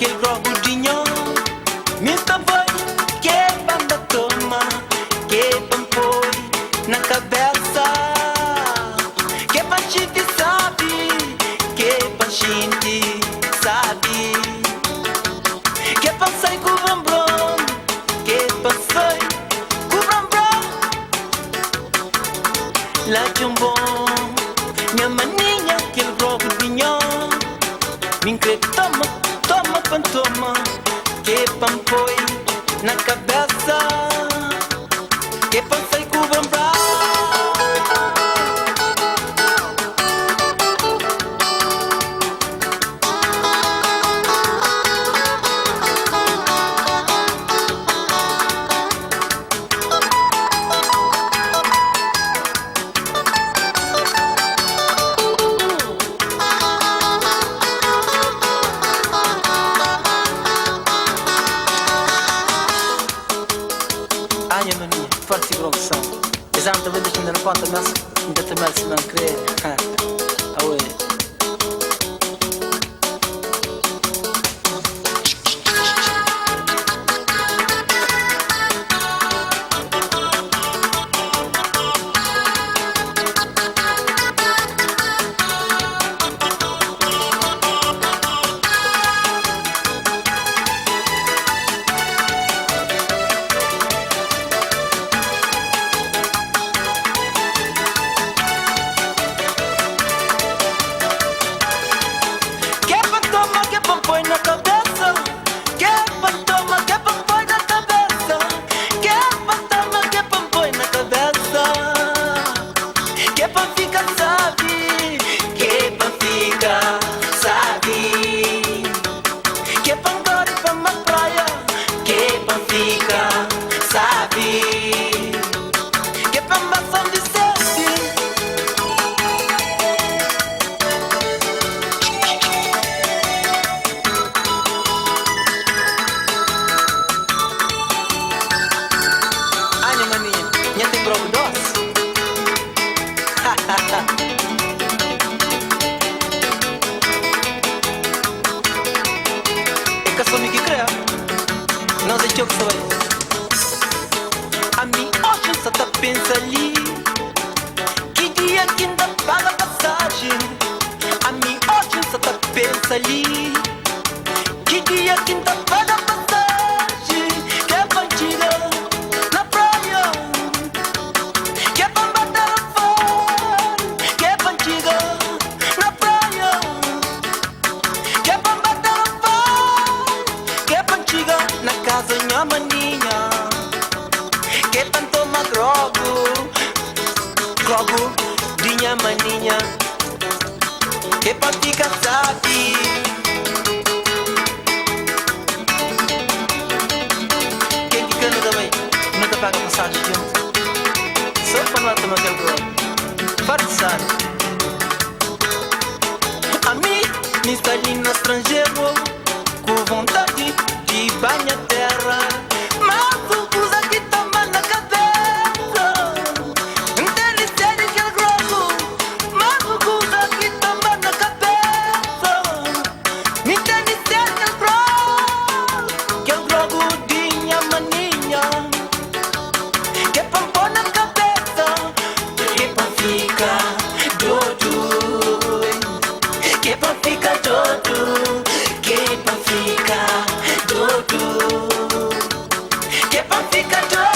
aquele grogudinho. Mista vai, que banda toma, que pampoi na cabeça. Que panchiti sabe, que panchiti sabe. Que passei com o bambam, que passei com o bambam. Lá de um bom, minha maninha, aquele grogudinho. Me toma, toma, pantoma, que pampoi na cabeça, que passei com o bambam. Ai, maninha, forte e grosso. Exame também deixa ainda na ponta, mas ainda também se não querer. Aue. Põe na cabeça, que pantoma, que põe na cabeça, que pantoma, que põe na cabeça, que pan fica sabe, que pan fica sabe, que pan gore pra uma praia, que pan fica sabe, que pan bastão de sede. É que sou me que crea, não sei o que sou. A mim hoje só tá pensa ali, que dia que ainda paga passagem. A mim hoje só tá pensa ali, que dia que ainda paga passagem. Que é bandida na praia, que é pra bater a fora, que é bandida na praia, que é pra bater a fora, que é bandida na casa minha maninha, que é pra tomar grogo de minha maninha, que é pra ficar sabe. Quem que cana também nunca paga massagem junto, só para lá tomar aquele grogo, parte sabe. A mim me está ali no estrangeiro, com vontade de banhar terra, mas o pus aqui toma na cabeça, delícia de aquele grogo, mas o pus aqui toma na cabeça, me delícia de aquele grogo de minha maninha, que é pra pôr na cabeça, que é pra ficar doido, que é pra ficar doido, que é pra ficar doido, que é pra ficar doido.